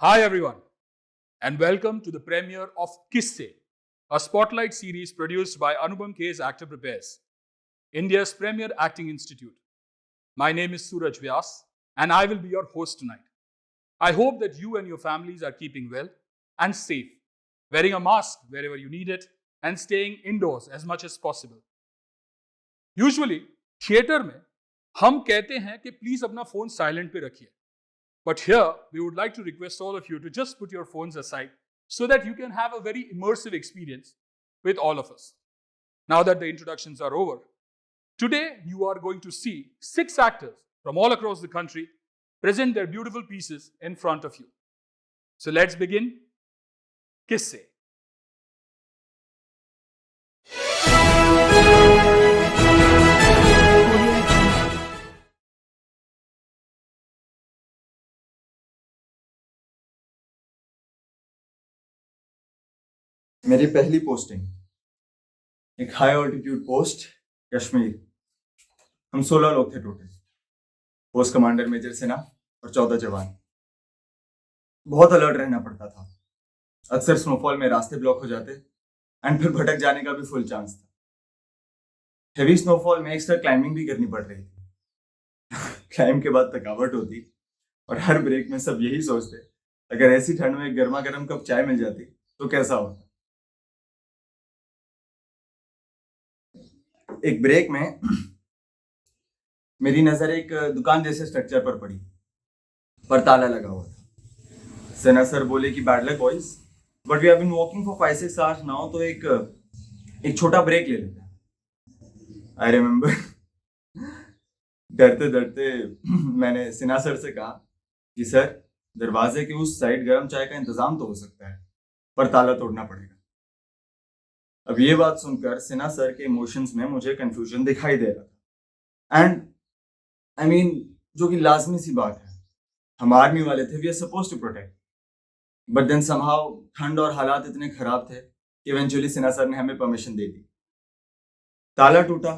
Hi, everyone, and welcome to the premiere of Kisse, a spotlight series produced by Anupam K's Actor Prepares, India's premier acting institute. My name is Suraj Vyas, and I will be your host tonight. I hope that you and your families are keeping well and safe, wearing a mask wherever you need it, and staying indoors as much as possible. Usually theatre में हम कहते हैं कि please अपना phone silent पे रखिए. But here, we would like to request all of you to just put your phones aside so that you can have a very immersive experience with all of us. Now that the introductions are over, today you are going to see 6 actors from all across the country present their beautiful pieces in front of you. So let's begin. Kisse. मेरी पहली posting एक high altitude post Kashmir. हम 16 लोग थे total. Post commander major Sinha और 14 जवान. बहुत alert रहना पड़ता था. अक्सर स्नोफॉल में रास्ते ब्लॉक हो जाते एंड फिर भटक जाने का भी फुल चांस था. हेवी स्नोफॉल में एक्स्ट्रा क्लाइंबिंग भी करनी पड़ रही थी. क्लाइंब के बाद थकावट होती और हर ब्रेक में सब यही सोचते अगर ऐसी ठंड में गर्मा गर्म कप चाय मिल जाती तो कैसा होता. एक ब्रेक में मेरी नजर एक दुकान जैसे स्ट्रक्चर पर पड़ी, पर ताला लगा हुआ था. सेना सर बोले कि bad luck boys, but we have been walking for 5-6 hours now, तो एक छोटा ब्रेक ले लेते हैं. आई रिमेम्बर डरते डरते मैंने सिन्हा सर से कहा कि सर, दरवाजे के उस साइड गर्म चाय का इंतजाम तो हो सकता है, पर ताला तोड़ना पड़ेगा. अब ये बात सुनकर सिन्हा सर के इमोशंस में मुझे कंफ्यूजन दिखाई दे रहा था. एंड आई मीन, जो कि लाजमी सी बात है. हम आर्मी वाले थे, we are suppose to protect. But then somehow ठंड और हालात इतने खराब थे कि इवेंचुअली सिन्हा सर ने हमें परमिशन दे दी. ताला टूटा,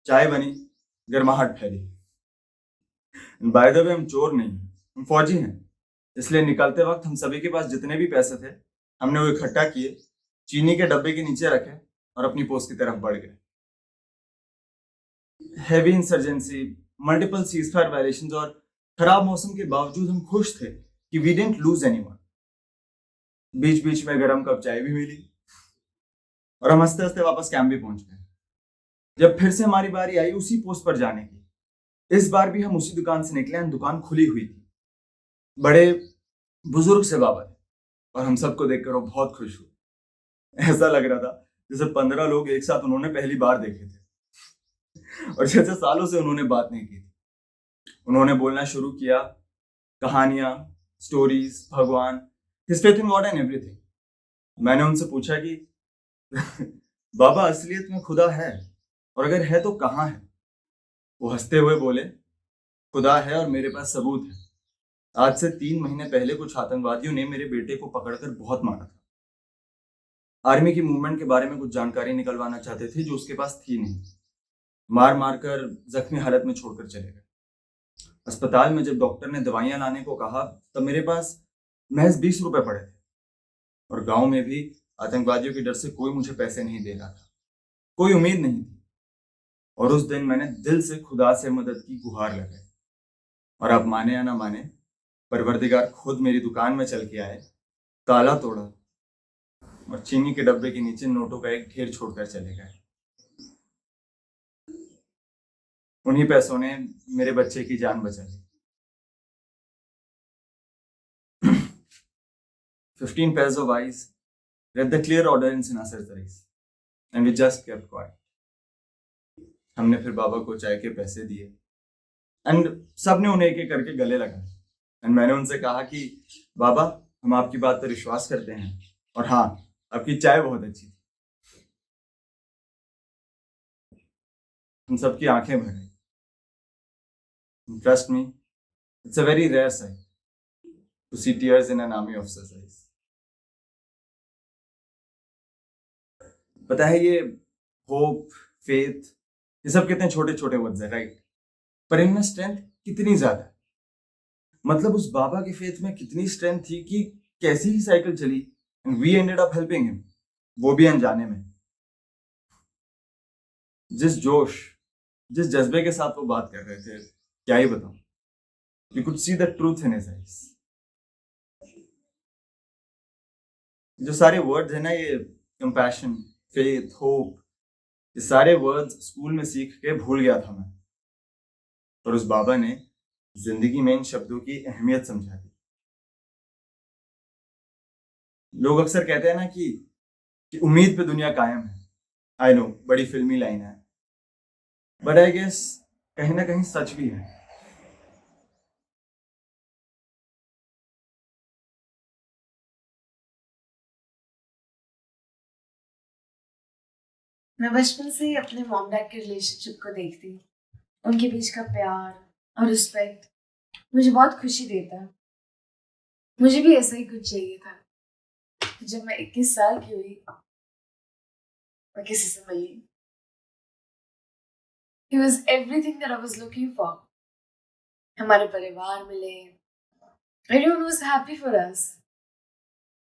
चाय बनी, गर्माहट फैली. बाय द वे, हम चोर नहीं, हम फौजी हैं. इसलिए निकलते वक्त हम सभी के पास जितने भी पैसे थे हमने वो इकट्ठा किए, चीनी के डब्बे के नीचे रखे और अपनी पोस्ट की तरफ बढ़ गए. Heavy insurgency, multiple ceasefire violations और खराब मौसम के बावजूद हम खुश थे कि वी डिडंट लूज एनीवन. बीच बीच में गरम कप चाय भी मिली और हम हंसते हंसते वापस कैंप भी पहुंच गए. जब फिर से हमारी बारी आई उसी पोस्ट पर जाने की, इस बार भी हम उसी दुकान से निकले. दुकान खुली हुई थी. बड़े बुजुर्ग से बाबा थे और हम सबको देखकर वो बहुत खुश हुए. ऐसा लग रहा था जैसे 15 लोग एक साथ उन्होंने पहली बार देखे थे और जैसे सालों से उन्होंने बात नहीं की थी. उन्होंने बोलना शुरू किया, कहानियां, स्टोरीज, भगवान, his faith in God and everything. मैंने उनसे पूछा कि बाबा, असलियत में खुदा है, और अगर है तो कहाँ है? वो हंसते हुए बोले, खुदा है और मेरे पास सबूत है. आज से 3 महीने पहले कुछ आतंकवादियों ने मेरे बेटे को पकड़कर बहुत मारा था. आर्मी की मूवमेंट के बारे में कुछ जानकारी निकलवाना चाहते थे जो उसके पास थी नहीं. मार मार कर जख्मी हालत में छोड़कर चले गए. अस्पताल में जब डॉक्टर ने दवाइयां लाने को कहा तब मेरे पास महज 20 रुपए पड़े थे. और गांव में भी आतंकवादियों के डर से कोई मुझे पैसे नहीं दे रहा था. कोई उम्मीद नहीं थी. और उस दिन मैंने दिल से खुदा से मदद की गुहार लगाई. और आप माने या ना माने, परवरदिगार खुद मेरी दुकान में चल के आए, ताला तोड़ा और चीनी के डब्बे के नीचे नोटों का एक ढेर छोड़कर चले गए. उन्हीं पैसों ने मेरे बच्चे की जान बचा ली. 15 pairs of eyes read the clear order in Sinha Sir's eyes, and we just kept quiet. हमने फिर बाबा को चाय के पैसे दिए एंड सबने उन्हें एक एक करके गले लगाए. एंड मैंने उनसे कहा कि बाबा, हम आपकी बात पर विश्वास करते हैं, और हाँ, आपकी चाय बहुत अच्छी थी. हम सबकी आंखें भर गई. Trust me, it's a very rare sight to see tears in an army officer's eyes. पता है, ये होप, फेथ, ये सब कितने छोटे छोटे वर्ड्स हैं, राइट? पर इनमें स्ट्रेंथ कितनी ज्यादा है. मतलब उस बाबा के फेथ में कितनी स्ट्रेंथ थी कि कैसी ही साइकिल चली and we ended up helping him, वो भी अनजाने में। जिस जोश, जिस जज्बे के साथ वो बात कर रहे थे, क्या ही बताऊं। You could see the truth in his eyes. जो सारे वर्ड्स है ना, ये कंपैशन, फेथ, होप, ये सारे वर्ड्स स्कूल में सीख के भूल गया था मैं, और उस बाबा ने जिंदगी में इन शब्दों की अहमियत समझा दी। लोग अक्सर कहते हैं ना कि उम्मीद पे दुनिया कायम है। आई नो, बड़ी फिल्मी लाइन है, बट आई गेस कहीं ना कहीं सच भी है। मैं बचपन से ही अपने मॉम डैड के रिलेशनशिप को देखती हूँ। उनके बीच का प्यार और रिस्पेक्ट मुझे बहुत खुशी देता है। मुझे भी ऐसा ही कुछ चाहिए था। तो जब मैं 21 साल की हुई, मैं किसी से मिली। He was everything that I was looking for. हमारे परिवार मिले। Everyone was happy for us.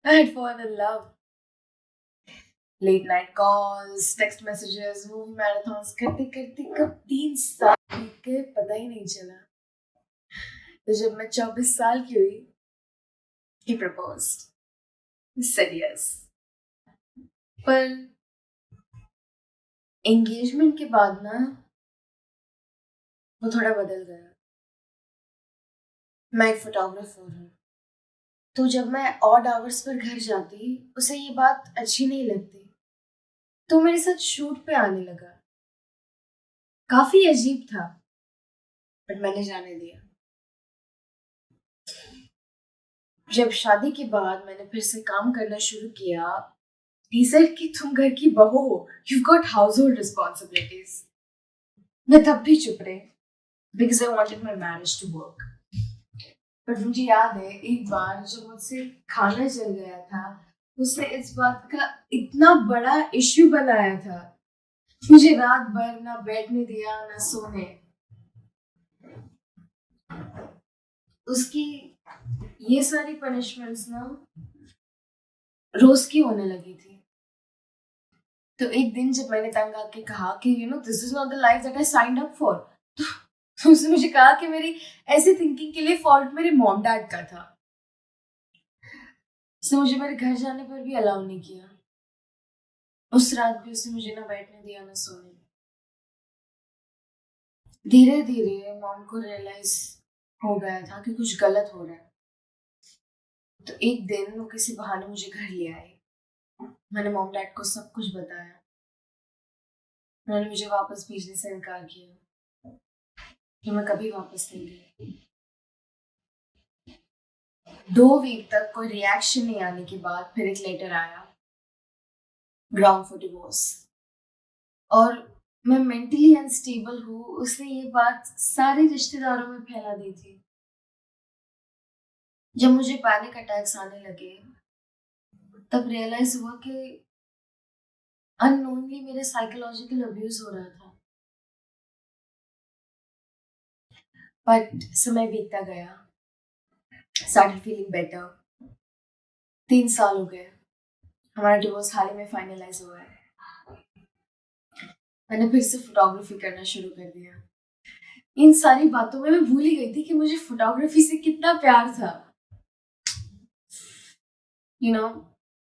I had fallen in love. Late night calls, text messages, movie marathons करते करते कब 3 साल बीत गए पता ही नहीं चला। तो जब मैं 24 साल की हुई, he proposed. He said yes. पर एंगेजमेंट के बाद ना वो थोड़ा बदल गया। मैं एक फोटोग्राफर हूँ, तो जब मैं ऑड आवर्स पर घर जाती, उसे ये बात अच्छी नहीं लगती, तो मेरे साथ शूट पे आने लगा। काफी अजीब था, बट मैंने जाने दिया। जब शादी के बाद मैंने फिर से काम करना शुरू किया, he said कि तुम घर की बहू हो, you've got household responsibilities. मैं तब भी चुप रही, because I wanted my marriage to work. पर मुझे याद है एक बार जब मुझसे खाना जल गया था, उसने इस बात का इतना बड़ा इश्यू बनाया था। मुझे रात भर ना बैठने दिया ना सोने। उसकी ये सारी पनिशमेंट्स ना रोज की होने लगी थी। तो एक दिन जब मैंने तंग आके कहा कि this is not the life that I signed up for, तो उसने मुझे कहा कि मेरी ऐसी थिंकिंग के लिए फॉल्ट मेरे मॉम डैड का था। उसने मुझे मेरे घर जाने पर भी अलाउ नहीं किया। उस रात भी उसने मुझे ना बैठने दिया ना सोने। धीरे धीरे मॉम को रियलाइज हो गया था कि कुछ गलत हो रहा है। तो एक दिन वो किसी बहाने मुझे घर ले आए। मैंने मॉम डैड को सब कुछ बताया। उन्होंने मुझे वापस भेजने से इनकार किया कि मैं कभी वापस नहीं गई। 2 वीक तक कोई रिएक्शन नहीं आने के बाद फिर एक लेटर आया, ग्राउंड फॉर डिवोर्स। और मैं मेंटली अनस्टेबल हूँ, उसने ये बात सारे रिश्तेदारों में फैला दी थी। जब मुझे पैनिक अटैक्स आने लगे, तब रियलाइज हुआ कि अननोनली मेरे साइकोलॉजिकल अब्यूज हो रहा था। बट समय बीतता गया, started feeling better. 3 साल हो गए, हमारा डिवोर्स हाल ही में फाइनलाइज हुआ है। मैंने फिर से फोटोग्राफी करना शुरू कर दिया। इन सारी बातों में मैं भूल ही गई थी कि मुझे फोटोग्राफी से कितना प्यार था।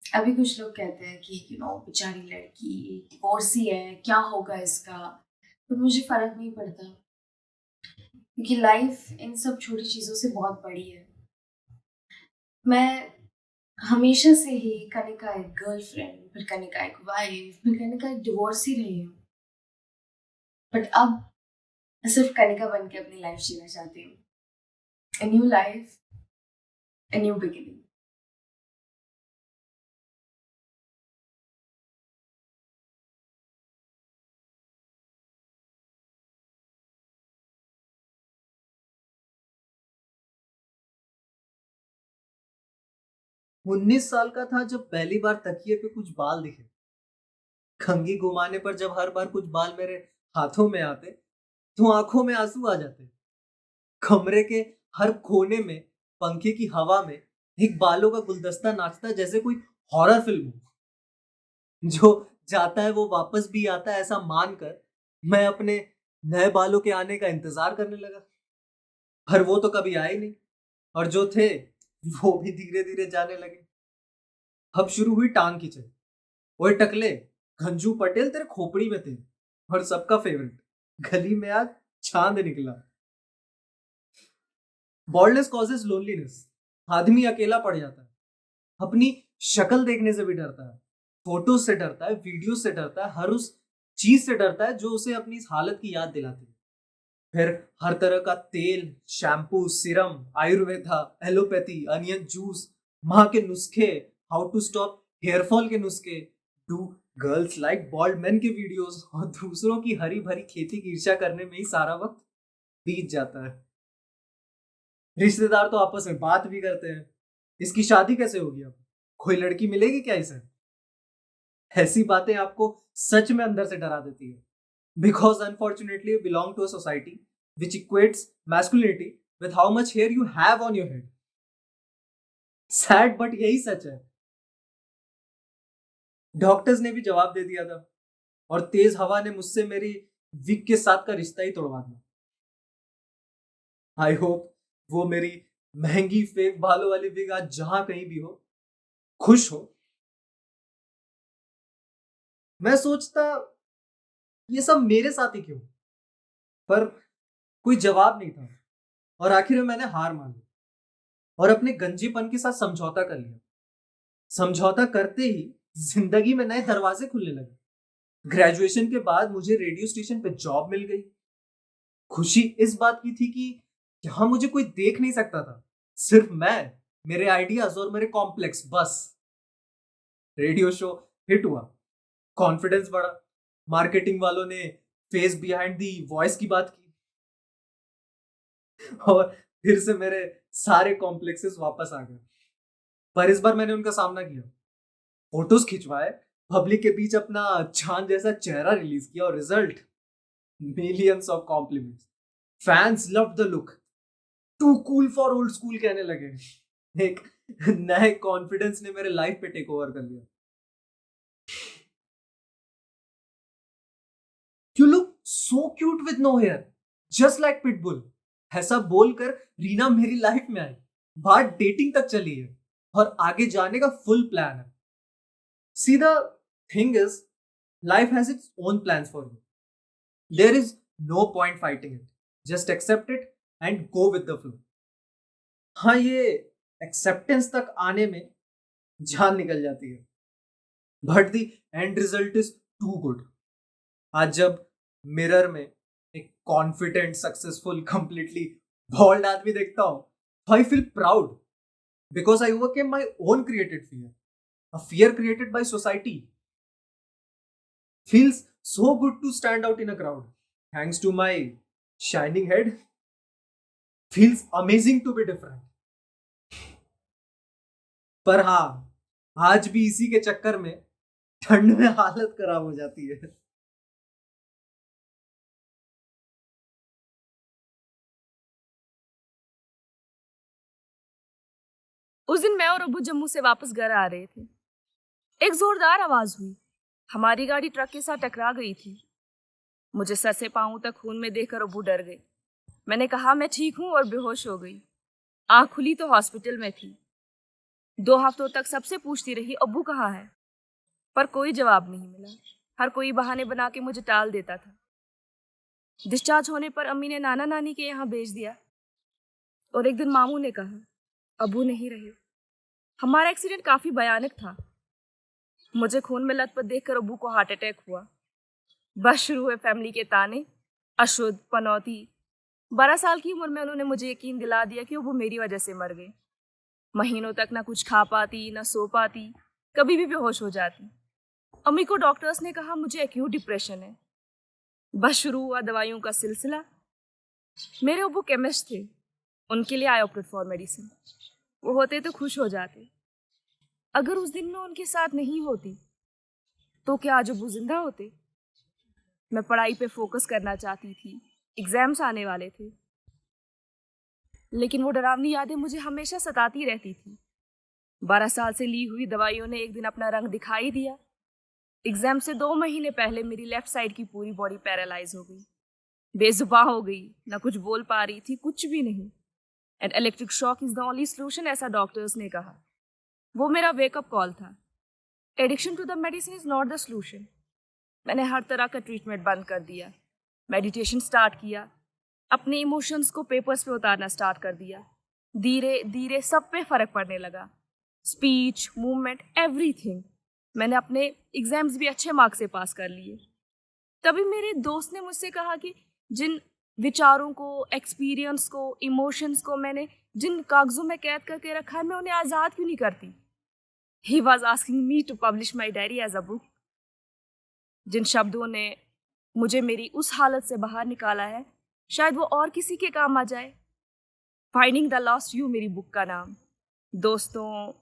अभी कुछ लोग कहते हैं कि बेचारी लड़की डिवोर्सी है, क्या होगा इसका, पर मुझे फर्क नहीं पड़ता, क्योंकि लाइफ इन सब छोटी चीजों से बहुत बड़ी है। मैं हमेशा से ही कनिका एक गर्लफ्रेंड, फिर कनिका एक वाइफ, फिर कनिका एक डिवोर्सी रही हूँ। बट अब सिर्फ कनिका बन के अपनी लाइफ जीना चाहती हूँ। A new life, a new beginning. वो 19 साल का था जब पहली बार तकिए पे कुछ बाल दिखे। कंघी घुमाने पर जब हर बार कुछ बाल मेरे हाथों में आते, तो आंखों में आंसू आ जाते। कमरे के हर कोने में पंखे की हवा में एक बालों का गुलदस्ता नाचता है, जैसे कोई हॉरर फिल्म हो। जो जाता है वो वापस भी आता है, ऐसा मानकर मैं अपने नए बालों के आने का इंतजार करने लगा। पर वो तो कभी आए नहीं, और जो थे वो भी धीरे धीरे जाने लगे। अब शुरू हुई टांग खींचे। ओए टकले, गंजू पटेल तेरे खोपड़ी में थे। और सबका फेवरेट, गली में आज चांद निकला। Baldness causes loneliness. आदमी अकेला पड़ जाता है, अपनी शक्ल देखने से भी डरता है, फोटो से डरता है, वीडियो से डरता है, हर उस चीज से डरता है जो उसे अपनी इस हालत की याद दिलाती है। फिर हर तरह का तेल, shampoo, serum, Ayurveda, allopathy, onion juice, माँ के नुस्खे, हाउ टू स्टॉप हेयरफॉल के नुस्खे, do girls like bald man के वीडियोस, और दूसरों की हरी भरी खेती की ईर्ष्या करने में ही सारा वक्त बीत जाता है। रिश्तेदार तो आपस में बात भी करते हैं, इसकी शादी कैसे होगी, अब कोई लड़की मिलेगी क्या इसे। ऐसी बातें आपको सच में अंदर से डरा देती है, because unfortunately you belong to a society which equates masculinity with how much hair you have on your head. Sad but यही सच है। डॉक्टर्स ने भी जवाब दे दिया था, और तेज हवा ने मुझसे मेरी विग के साथ का रिश्ता ही तोड़वा दिया। आई होप वो मेरी महंगी फेक बालों वाली विग आज जहां कहीं भी हो, खुश हो। मैं सोचता ये सब मेरे साथ ही क्यों, पर कोई जवाब नहीं था, और आखिर में मैंने हार मान ली और अपने गंजेपन के साथ समझौता कर लिया। समझौता करते ही जिंदगी में नए दरवाजे खुलने लगे। ग्रेजुएशन के बाद मुझे रेडियो स्टेशन पे जॉब मिल गई। खुशी इस बात की थी कि यहां मुझे कोई देख नहीं सकता था, सिर्फ मैं, मेरे आइडियाज और मेरे कॉम्प्लेक्स, बस। रेडियो शो हिट हुआ, कॉन्फिडेंस बढ़ा, मार्केटिंग वालों ने फेस बिहाइंड दी वॉइस की बात की, और फिर से मेरे सारे कॉम्प्लेक्सेस वापस आ गए। पर इस बार मैंने उनका सामना किया, फोटोज खिंचवाए, पब्लिक के बीच अपना चांद जैसा चेहरा रिलीज किया, और result millions of compliments. Fans loved the look, too cool for old school कहने लगे। एक नए कॉन्फिडेंस ने मेरे लाइफ पे टेक ओवर कर लिया। You look so cute with no hair, just like Pitbull. ऐसा बोलकर रीना मेरी लाइफ में आई, बात डेटिंग तक चली है, और आगे जाने का फुल प्लान है। See, the thing is, life has its own plans for you. There is no point fighting it. Just accept it and go with the flow. हाँ, ये acceptance तक आने में जान निकल जाती है, but the end result is too good. आज जब मिरर में एक कॉन्फिडेंट, सक्सेसफुल, कंप्लीटली बॉल्ड आदमी देखता हूँ, तो I feel proud because I overcame my own created fear, a fear created by society. Feels so good to stand out in a crowd. Thanks to my shining head. Feels amazing to be different. पर हाँ, आज भी इसी के चक्कर में ठंड में हालत खराब हो जाती है। उस दिन मैं और अब्बू जम्मू से वापस घर आ रहे थे। एक जोरदार आवाज हुई। हमारी गाड़ी ट्रक के साथ टकरा गई थी। मुझे सर से पांव तक खून में देखकर अब्बू डर गए। मैंने कहा मैं ठीक हूं और बेहोश हो गई। आंख खुली तो हॉस्पिटल में थी। 2 हफ्तों तक सबसे पूछती रही अब्बू कहाँ है, पर कोई जवाब नहीं मिला। हर कोई बहाने बना के मुझे टाल देता था। डिस्चार्ज होने पर अम्मी ने नाना नानी के यहाँ भेज दिया, और एक दिन मामू ने कहा अब्बू नहीं रहे। हमारा एक्सीडेंट काफी भयानक था। मुझे खून में लथपथ देखकर अब्बू को हार्ट अटैक हुआ। बस शुरू हुए फैमिली के ताने, अशुद्ध, पनौती। 12 साल की उम्र में उन्होंने मुझे यकीन दिला दिया कि अब्बू मेरी वजह से मर गए। महीनों तक ना कुछ खा पाती, ना सो पाती, कभी भी बेहोश हो जाती। अम्मी को डॉक्टर्स ने कहा मुझे एक्यूट डिप्रेशन है। बस शुरू हुआ दवाइयों का सिलसिला। मेरे अब्बू केमिस्ट थे, उनके लिए आई ऑप्टेड फॉर मेडिसिन। वो होते तो खुश हो जाते। अगर उस दिन मैं उनके साथ नहीं होती तो क्या आज अब्बू जिंदा होते? मैं पढ़ाई पे फोकस करना चाहती थी। एग्जाम्स आने वाले थे। लेकिन वो डरावनी यादें मुझे हमेशा सताती रहती थी। 12 साल से ली हुई दवाइयों ने एक दिन अपना रंग दिखाई दिया। एग्जाम से 2 महीने पहले मेरी लेफ्ट साइड की पूरी बॉडी पैरालाइज हो गई, बेजुबान हो गई, ना कुछ बोल पा रही थी, कुछ भी नहीं। And electric shock is the only solution, ऐसा डॉक्टर्स ने कहा। वो मेरा वेकअप कॉल था। Addiction to the medicine is not the solution. मैंने हर तरह का ट्रीटमेंट बंद कर दिया, मेडिटेशन स्टार्ट किया, अपने इमोशंस को पेपर्स पे उतारना स्टार्ट कर दिया। धीरे धीरे सब पे फर्क पड़ने लगा, स्पीच, मूवमेंट, एवरीथिंग। मैंने अपने एग्जाम्स भी अच्छे मार्क्स से पास कर लिए। तभी मेरे दोस्त ने मुझसे कहा कि जिन विचारों को, एक्सपीरियंस को, इमोशंस को मैंने जिन कागजों में कैद करके रखा है, मैं उन्हें आज़ाद क्यों नहीं करती। He was asking me to publish my diary as a book. जिन शब्दों ने मुझे मेरी उस हालत से बाहर निकाला है, शायद वो और किसी के काम आ जाए। फाइंडिंग द लॉस्ट यू मेरी बुक का नाम। दोस्तों,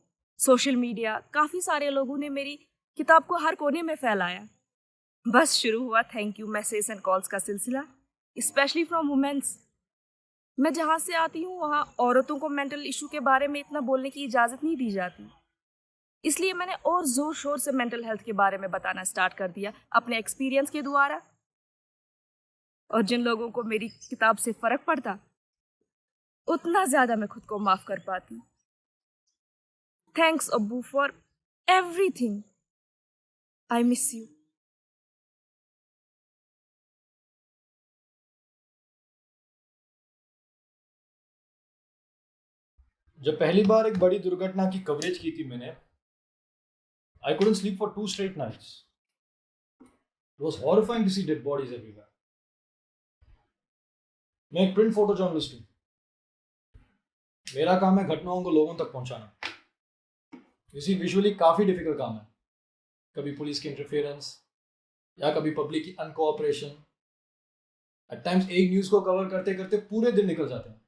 सोशल मीडिया, काफ़ी सारे लोगों ने मेरी किताब को हर कोने में फैलाया। बस शुरू हुआ thank you message and calls का सिलसिला, स्पेशली फ्रॉम वुमेन्स। मैं जहाँ से आती हूँ वहाँ औरतों को मेंटल इशू के बारे में इतना बोलने की इजाज़त नहीं दी जाती। इसलिए मैंने और ज़ोर शोर से मेंटल हेल्थ के बारे में बताना स्टार्ट कर दिया अपने एक्सपीरियंस के द्वारा। और जिन लोगों को मेरी किताब से फ़र्क पड़ता, उतना ज़्यादा मैं खुद को माफ़ कर पाती। थैंक्स अब्बू for everything. I miss you. जब पहली बार एक बड़ी दुर्घटना की कवरेज की थी मैंने, I couldn't sleep for 2 straight nights. It was horrifying to see dead bodies everywhere. मैं एक प्रिंट फोटो जर्नलिस्ट हूँ। मेरा काम है घटनाओं को लोगों तक पहुंचाना। इसी विजुअली काफ़ी डिफिकल्ट काम है। कभी पुलिस की इंटरफेरेंस या कभी पब्लिक की अनकोऑपरेशन। एट टाइम्स एक न्यूज़ को कवर करते करते पूरे दिन निकल जाते हैं।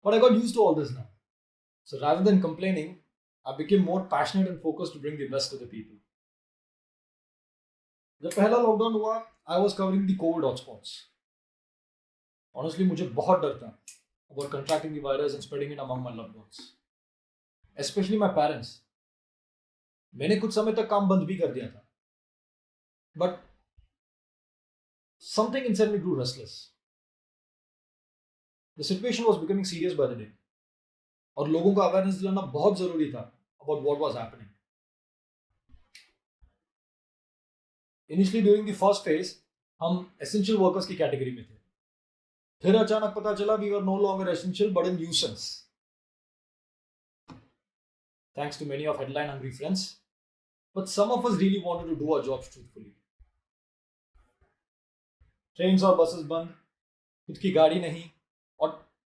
But I got used to all this now. So rather than complaining, I became more passionate and focused to bring the best to the people. जब पहला लॉकडाउन हुआ, I was covering the COVID hotspots. Honestly, मुझे बहुत डर था about contracting the virus and spreading it among my loved ones. Especially my parents. मैंने कुछ समय तक काम बंद भी कर दिया था. But something inside me grew restless. The situation was becoming serious by the day. और लोगों को अवेयरनेस दिलाना बहुत जरूरी था about what was happening. Initially during the first phase, हम essential workers की कैटेगरी में थे. फिर अचानक पता चला we were no longer essential but a nuisance. Thanks to many of headline hungry friends, but some of us really wanted to do our jobs truthfully. Trains और buses बंद, खुद की गाड़ी नहीं, और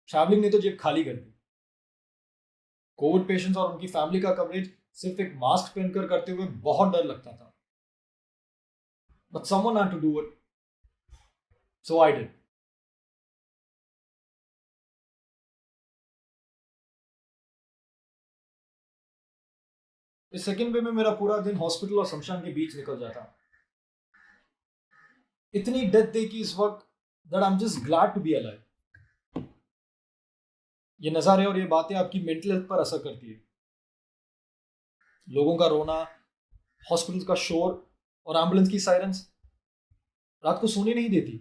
ट्रैवलिंग ने तो जेब खाली कर दी. कोविड पेशेंट्स और उनकी फैमिली का कवरेज सिर्फ एक मास्क पहनकर करते हुए बहुत डर लगता था. But someone had to do it. So I did. इस सेकेंड वे में मेरा पूरा दिन हॉस्पिटल और शमशान के बीच निकल जाता. इतनी डेथ देखी इस वक्त that I'm just glad to be alive. ये नज़ारे और ये बातें आपकी मेंटल हेल्थ पर असर करती है. लोगों का रोना, हॉस्पिटल का शोर और एम्बुलेंस की सायरन्स रात को सोने नहीं देती.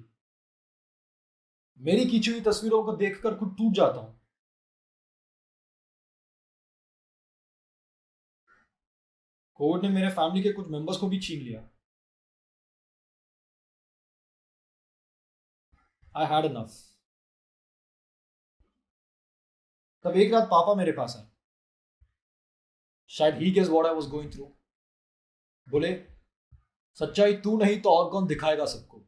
मेरी खींची हुई तस्वीरों को देखकर खुद टूट जाता हूं. कोविड ने मेरे फैमिली के कुछ मेंबर्स को भी छीन लिया. I had enough. तब एक रात पापा मेरे पास आए. शायद he guessed what I was going through. बोले, सच्चाई तू नहीं तो और कौन दिखाएगा सबको.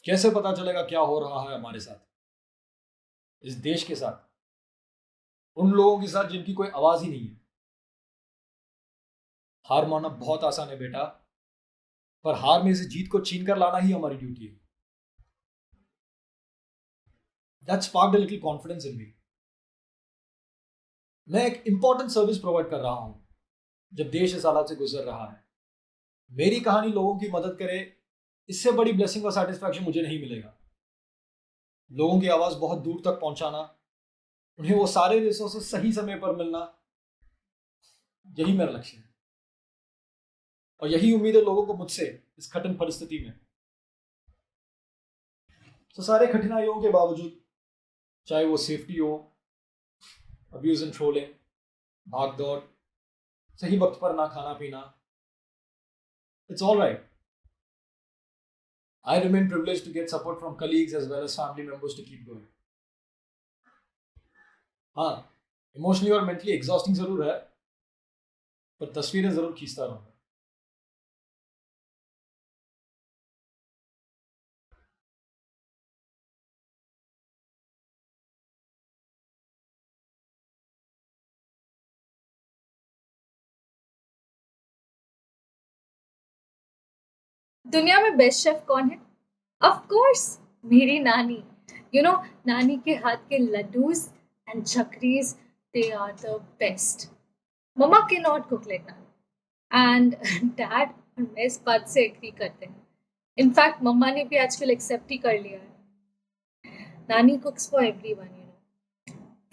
कैसे पता चलेगा क्या हो रहा है हमारे साथ, इस देश के साथ, उन लोगों के साथ जिनकी कोई आवाज ही नहीं है. हार मानना बहुत आसान है बेटा, पर हार में से जीत को छीन कर लाना ही हमारी ड्यूटी है. That sparked a little confidence in me. मैं एक इंपॉर्टेंट सर्विस प्रोवाइड कर रहा हूं जब देश इस हालात से गुजर रहा है. मेरी कहानी लोगों की मदद करे, इससे बड़ी ब्लेसिंग और सेटिस्फैक्शन मुझे नहीं मिलेगा. लोगों की आवाज़ बहुत दूर तक पहुंचाना, उन्हें वो सारे रिसोर्सेस सही समय पर मिलना, यही मेरा लक्ष्य है। और यही उम्मीद है लोगों को मुझसे इस कठिन परिस्थिति में। तो सारे कठिनाइयों के बावजूद, चाहे वो सेफ्टी हो, अब्यूज एंड ट्रोलिंग, भाग दौड़, सही वक्त पर ना खाना पीना, it's all right. I remain privileged to get support from colleagues as well as family members to keep going. हाँ, इमोशनली और मेंटली एग्जॉस्टिंग जरूर है, पर तस्वीरें जरूर खींचता रहूंगा। दुनिया में बेस्ट शेफ कौन है? ऑफ कोर्स मेरी नानी। नानी के हाथ के laddoos and chakris, they are the best. मम्मा के not cook like nani and dad और मैं इस बात से एग्री करते हैं। इनफैक्ट मम्मा ने भी आजकल एक्सेप्ट ही कर लिया है। नानी कुक्स फॉर एवरीवन,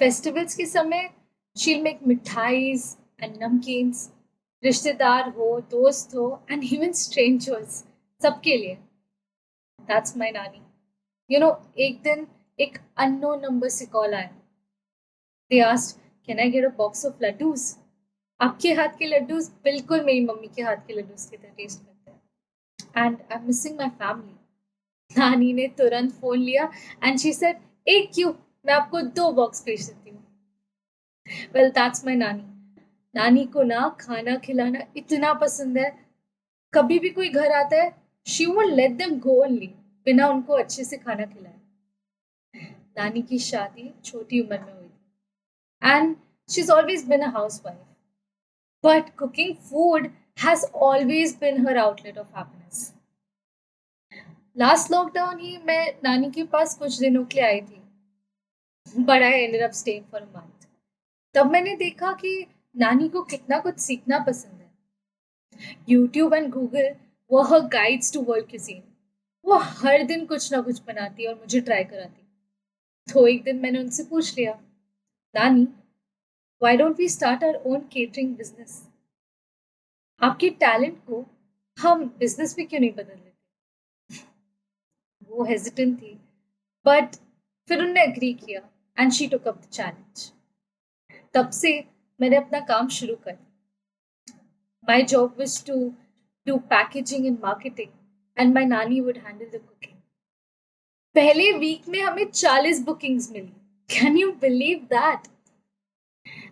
फेस्टिवल्स के समय शील मेक मिठाईज एंड नमकीन्स, रिश्तेदार हो, दोस्त हो एंड इवन स्ट्रेंजर्स, सबके लिए। दैट्स माई नानी। एक दिन एक अननोन नंबर से कॉल आया। They asked, can I get a box of laddoos? आपके हाथ के लड्डूज बिल्कुल मेरी मम्मी के हाथ के लड्डूज की तरह टेस्ट करते हैं and I am missing my family. नानी ने तुरंत फोन लिया एंड शी सेड, एक क्यों, मैं आपको 2 बॉक्स भेज देती हूँ। वेल, दैट्स माई नानी। नानी को ना खाना खिलाना इतना पसंद है, कभी भी कोई घर आता है, she won't let them go only बिना उनको अच्छे से खाना खिलाए। नानी की शादी छोटी उम्र में हुई थी and she is always been a housewife, but cooking food has always been her outlet of happiness. Last lockdown ही मैं नानी के पास कुछ दिनों के लिए आई थी, but I ended up staying for a month. तब मैंने देखा कि नानी को कितना कुछ सीखना पसंद है। यूट्यूब एंड गूगल वो हर गाइड्स टू वर्ल्ड क्यूजीन। वो हर दिन कुछ ना कुछ बनाती है और मुझे ट्राई कराती। तो एक दिन मैंने उनसे पूछ लिया, नानी, why don't we start our own catering business? आपके टैलेंट को हम बिजनेस में क्यों नहीं बदल लेते? वो हेजिटेंट थी, बट फिर उन्होंने एग्री किया and she took up the challenge. तब से मैंने अपना काम शुरू कर दिया। My job was to do packaging and marketing and my nani would handle the cooking. पहले वीक में हमें 40 बुकिंग्स मिली। Can you believe that?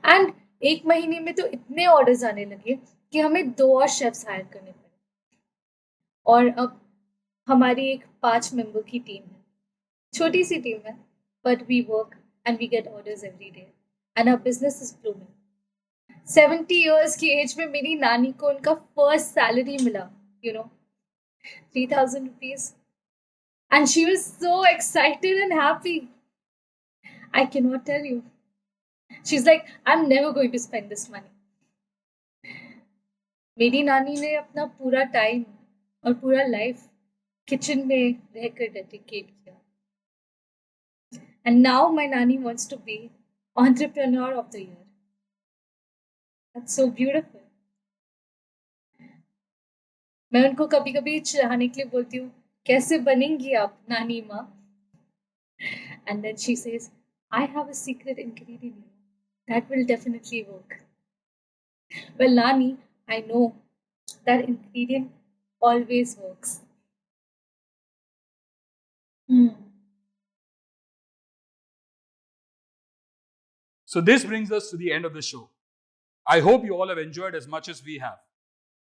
And एक महीने में तो इतने ऑर्डर्स आने लगे कि हमें 2 और शेफ्स हायर करने पड़े। और अब हमारी एक 5 मेंबर की टीम है। छोटी सी टीम है, but we work and we get orders every day and our business is blooming. 70 years की एज में मेरी नानी को उनका फर्स्ट सैलरी मिला, 3,000 rupees. And she was so excited and happy. I cannot tell you. She's like, I'm never going to spend this money. मेरी नानी ने अपना पूरा टाइम और पूरा लाइफ किचन में रहकर डेडिकेट किया। And now my nanny wants to be entrepreneur of the year. That's so beautiful. मैं उनको कभी कभी चिढ़ाने के लिए बोलती हूँ, कैसे बनेंगी आप नानी माँ? And then she says, I have a secret ingredient that will definitely work. Well, Nani, I know that ingredient always works. So, this brings us to the end of the show. I hope you all have enjoyed as much as we have.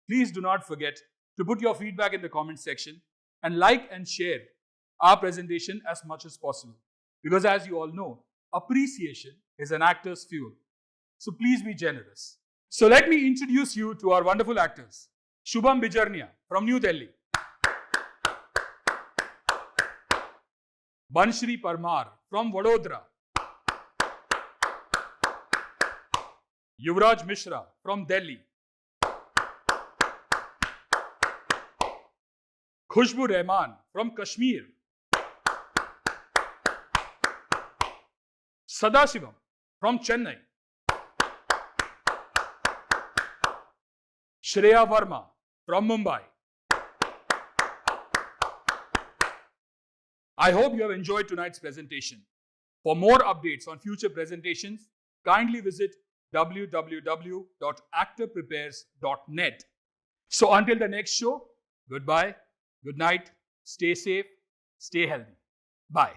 Please do not forget to put your feedback in the comment section and like and share our presentation as much as possible. Because as you all know, appreciation is an actor's fuel. So please be generous. So let me introduce you to our wonderful actors. Shubham Bijarnia from New Delhi. Banshri Parmar from Vadodara. Yuvraj Mishra from Delhi. Khushbu Rahman from Kashmir. Sadasivam from Chennai. Shreya Verma from Mumbai. I hope you have enjoyed tonight's presentation. For more updates on future presentations, kindly visit www.actorprepares.net. So until the next show, goodbye, good night, stay safe, stay healthy. Bye.